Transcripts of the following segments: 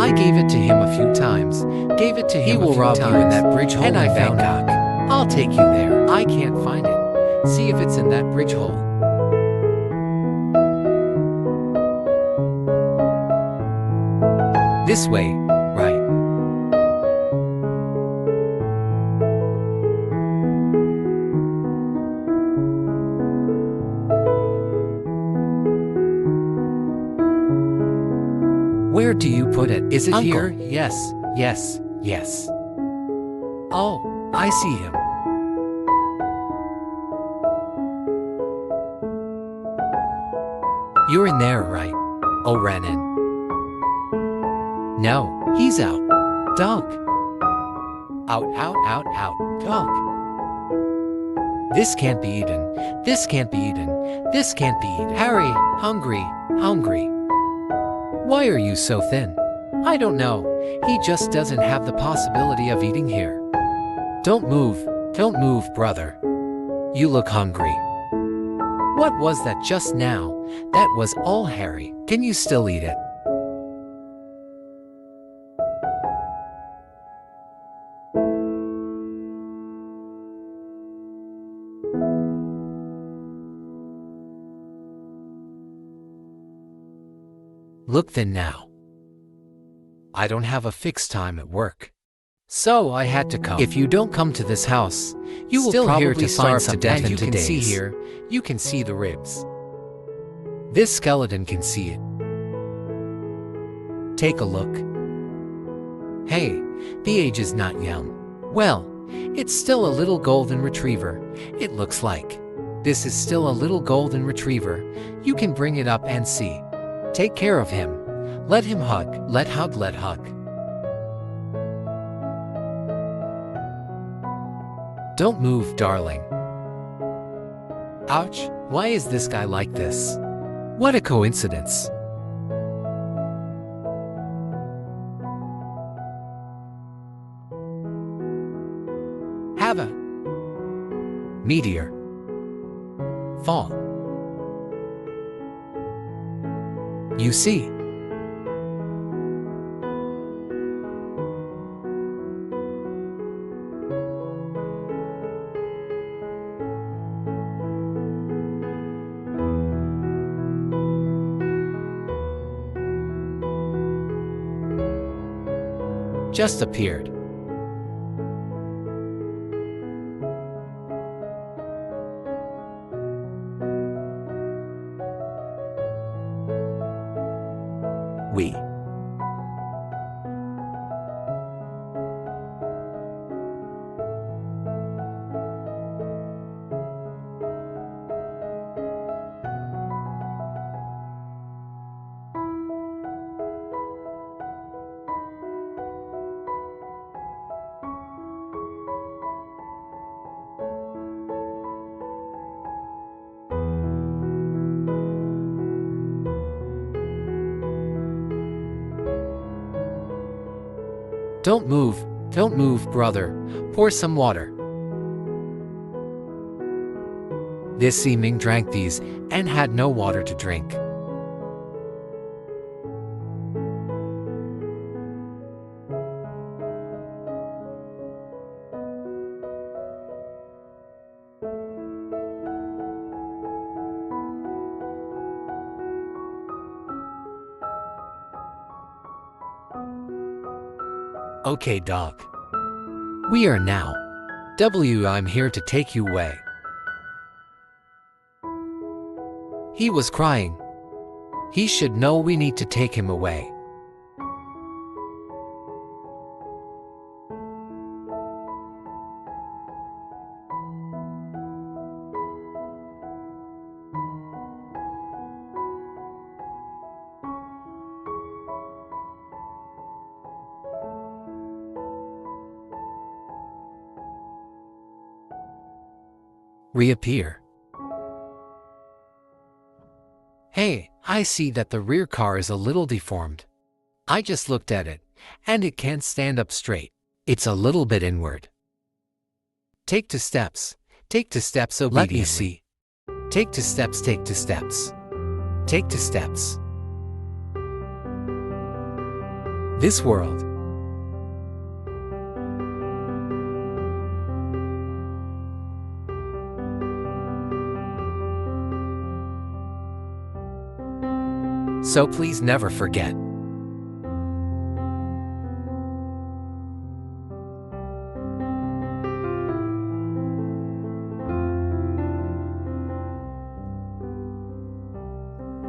I gave it to him a few times. Gave it to him. He will rob you in that bridge hole in Bangkok. I'll take you there. I can't find it. See if it's in that bridge hole. This way, right. Where do you put it? Is it Uncle? Here? Yes, yes, yes. Oh, I see him. You're in there, right? Oh, ran in. No, he's out. Dog. Out, out, out, out. Dog. This can't be eaten. This can't be eaten. This can't be eaten. Harry, hungry, hungry. Why are you so thin? I don't know. He just doesn't have the possibility of eating here. Don't move, brother. You look hungry. What was that just now? That was all Harry. Can you still eat it? Look thin now. I don't have a fixed time at work, so I had to come. If you don't come to this house, you will probably starve to death in 2 days. You can see here, you can see the ribs. This skeleton can see it. Take a look. Hey, the age is not young. Well, it's still a little golden retriever, it looks like. This is still a little golden retriever. You can bring it up and see. Take care of him. Let him hug. Let hug. Don't move, darling. Ouch, why is this guy like this? What a coincidence. Have a meteor fall. You see. Just appeared. We. Don't move, brother. Pour some water. This seeming drank these and had no water to drink. Okay, dog. We are now. I'm here to take you away. He was crying. He should know we need to take him away. Reappear. Hey, I see that the rear car is a little deformed. I just looked at it, and it can't stand up straight. It's a little bit inward. Take 2 steps. Take 2 steps obediently. Let me see. Take 2 steps, take 2 steps. Take 2 steps. This world. So please never forget.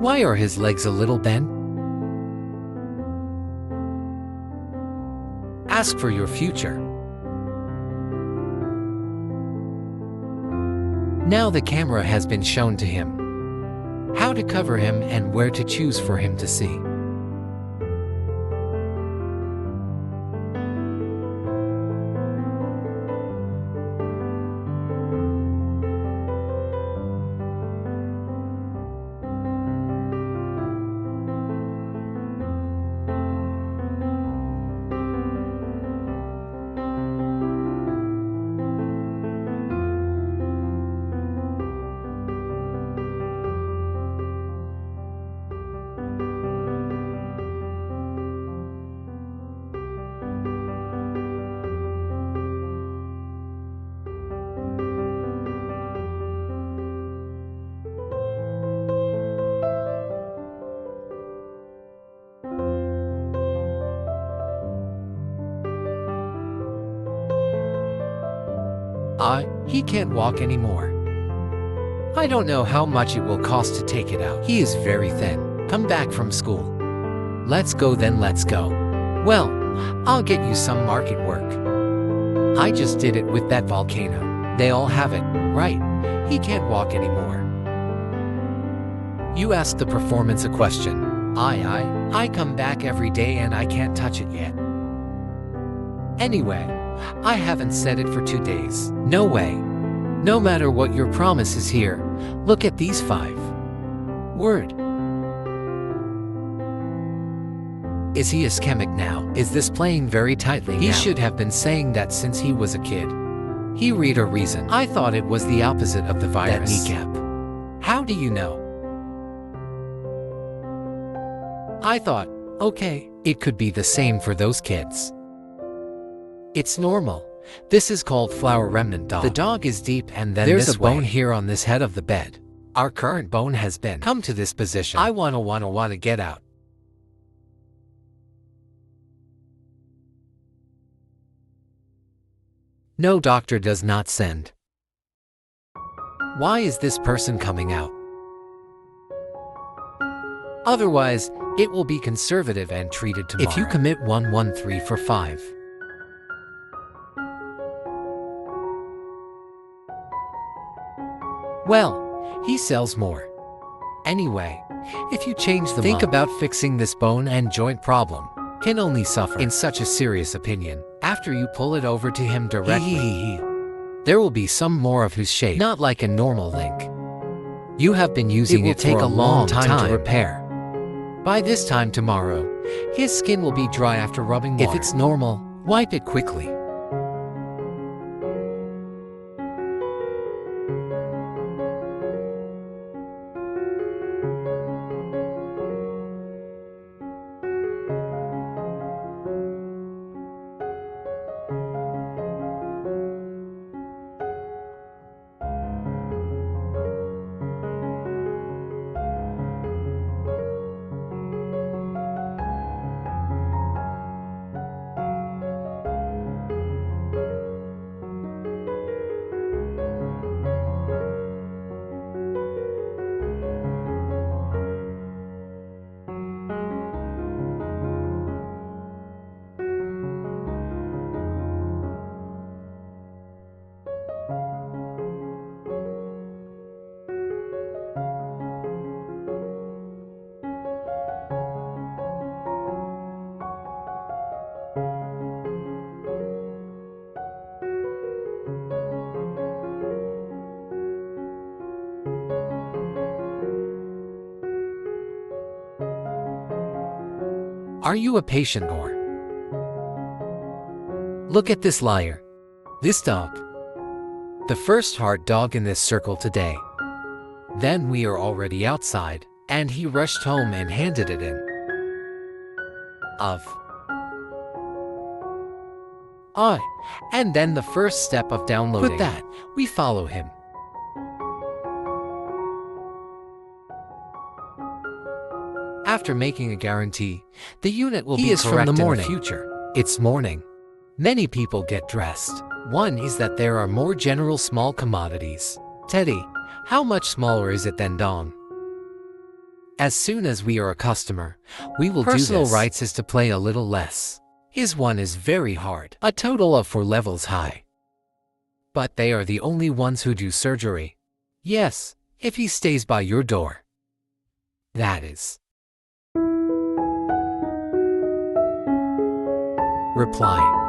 Why are his legs a little bent? Ask for your future. Now the camera has been shown to him. How to cover him and where to choose for him to see. He can't walk anymore. I don't know how much it will cost to take it out. He is very thin. Come back from school. Let's go then, let's go. Well, I'll get you some market work. I just did it with that volcano. They all have it, right? He can't walk anymore. You asked the performance a question. I come back every day and I can't touch it yet. Anyway, I haven't said it for 2 days. No way. No matter what your promise is here, look at these 5 words. Is he ischemic now? Is this playing very tightly He should have been saying that since he was a kid. He read a reason. I thought it was the opposite of the virus. That kneecap. How do you know? I thought, okay, it could be the same for those kids. It's normal. This is called flower remnant dog. The dog is deep and then there's a bone here on this head of the bed. Our current bone has been come to this position. I wanna get out. No, doctor does not send. Why is this person coming out? Otherwise, it will be conservative and treated tomorrow. If you commit 113 for 5. Well, he sells more. Anyway, if you change the think about fixing this bone and joint problem, can only suffer in such a serious opinion. After you pull it over to him directly, there will be some more of his shape, not like a normal link. You have been using it for a long time to repair. By this time tomorrow, his skin will be dry after rubbing water. If it's normal, wipe it quickly. Are you a patient or? Look at this liar. This dog. The first hard dog in this circle today. Then we are already outside, and he rushed home and handed it in. And then the first step of downloading. With that, we follow him. After making a guarantee, the unit will be correct in the future. It's morning. Many people get dressed. One is that there are more general small commodities. Teddy, how much smaller is it than Dong? As soon as we are a customer, we will do this. Personal rights is to play a little less. His one is very hard, a total of 4 levels high. But they are the only ones who do surgery. Yes, if he stays by your door. That is. Reply.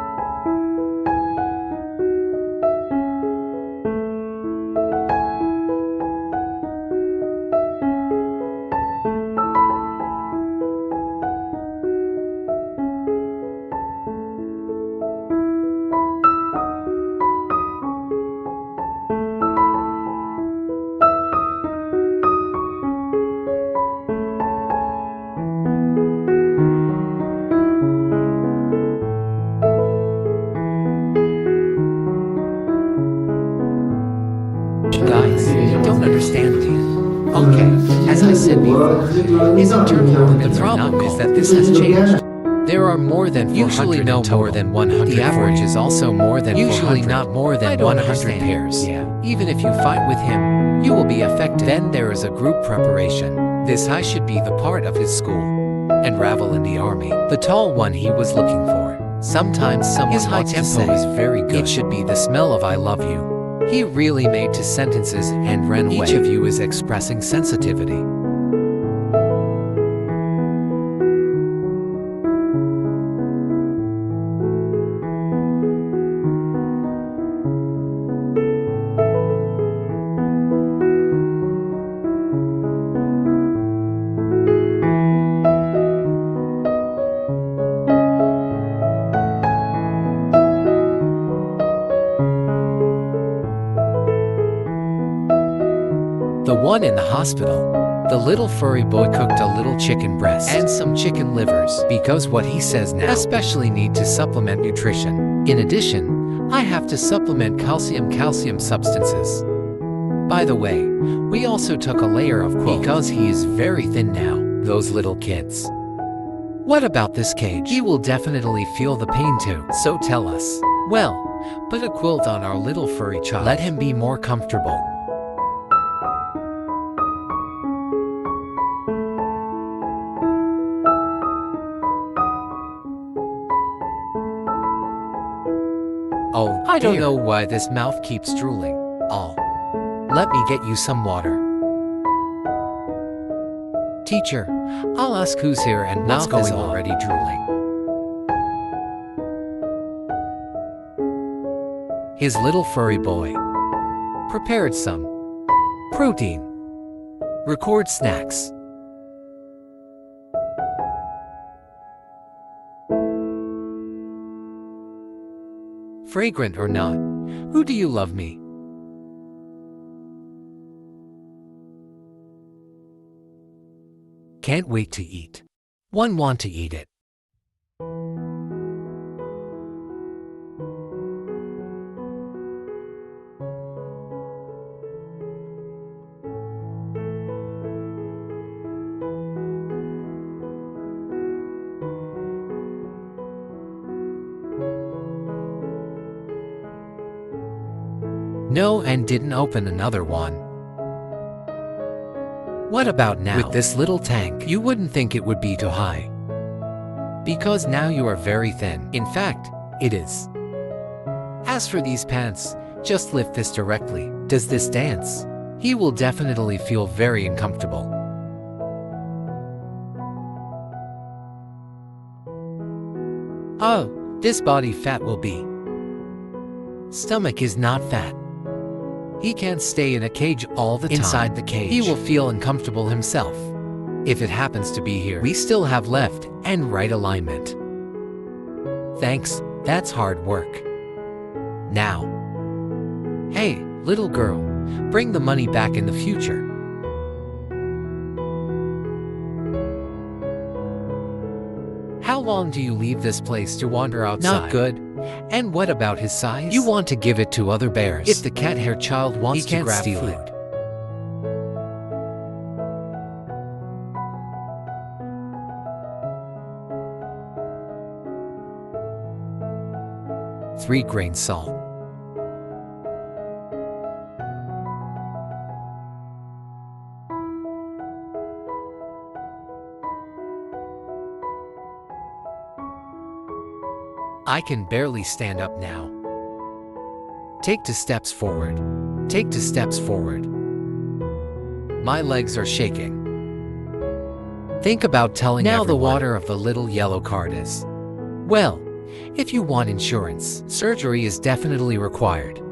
Guys, you don't understand me. Okay, as I said before, isn't your norm? The problem is that this has changed. There are more than 400 usually no more than 100. The average is also more than usually 400. Not more than 100 pairs. Yeah. Even if you fight with him, you will be affected. Then there is a group preparation. This high should be the part of his school. And Ravel in the army, the tall one he was looking for. Sometimes his high tempo is very good. It should be the smell of I love you. He really made 2 sentences and ran away. Each of you is expressing sensitivity. The one in the hospital. The little furry boy cooked a little chicken breast and some chicken livers because what he says now especially need to supplement nutrition. In addition, I have to supplement calcium substances. By the way, we also took a layer of quilt because he is very thin now. Those little kids. What about this cage? He will definitely feel the pain too. So tell us. Well, put a quilt on our little furry child. Let him be more comfortable. Oh, I don't know why this mouth keeps drooling. Oh, let me get you some water. Teacher, I'll ask who's here and mouth is already drooling. His little furry boy prepared some protein. Record snacks. Fragrant or not, who do you love me? Can't wait to eat. One want to eat it. No, and didn't open another one. What about now? With this little tank, you wouldn't think it would be too high. Because now you are very thin. In fact, it is. As for these pants, just lift this directly. Does this dance? He will definitely feel very uncomfortable. Oh, this body fat will be. Stomach is not fat. He can't stay in a cage all the time. Inside the cage, he will feel uncomfortable himself. If it happens to be here, we still have left and right alignment. Thanks, that's hard work. Now. Hey, little girl, bring the money back in the future. How long long do you leave this place to wander outside? Not good. And what about his size? You want to give it to other bears. If the cat-hair child wants to grab steal food. It. Three grain salt. I can barely stand up now. Take 2 steps forward. Take 2 steps forward. My legs are shaking. Think about telling now everyone. The water of the little yellow card is. Well, if you want insurance, surgery is definitely required.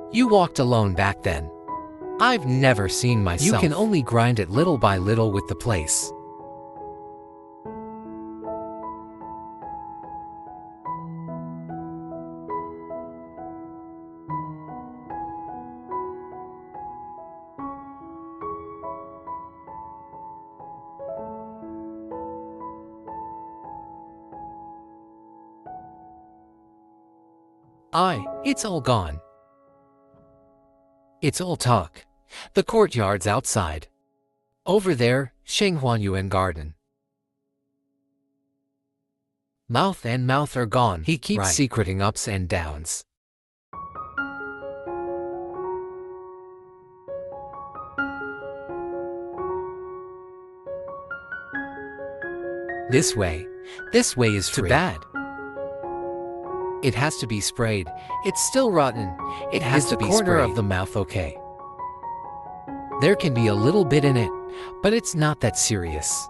You walked alone back then. I've never seen myself. You can only grind it little by little with the place. It's all gone. It's all talk. The courtyard's outside. Over there, Shenghuanyuan Garden. Mouth and mouth are gone. He keeps secreting ups and downs. This way is free. Too bad. It has to be sprayed. It's still rotten. It has to be sprayed. Is the corner of the mouth okay? There can be a little bit in it, but it's not that serious.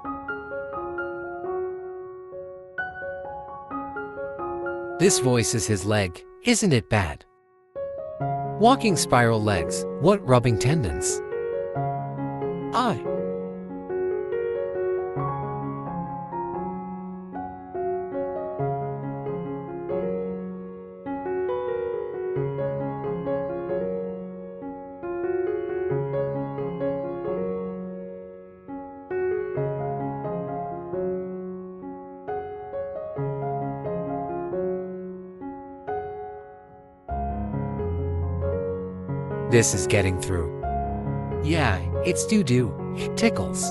This voice is his leg. Isn't it bad? Walking spiral legs. What rubbing tendons? This is getting through. Yeah, it's doo-doo. It tickles.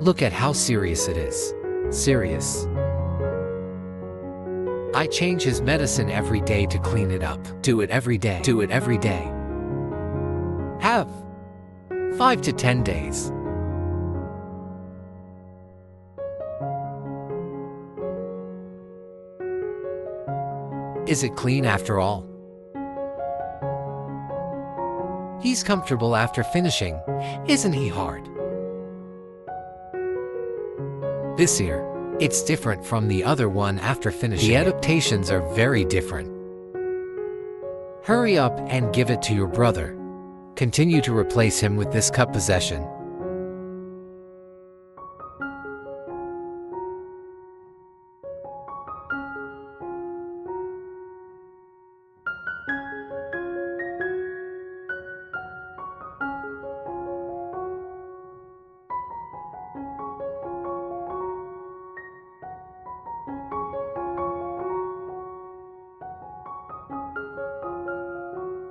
Look at how serious it is. Serious. I change his medicine every day to clean it up. Do it every day. Do it every day. Have 5 to 10 days. Is it clean after all? He's comfortable after finishing. Isn't he hard? This ear, it's different from the other one after finishing. The adaptations are very different. Hurry up and give it to your brother. Continue to replace him with this cup possession.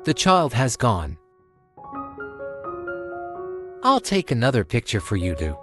The child has gone. I'll take another picture for you, too.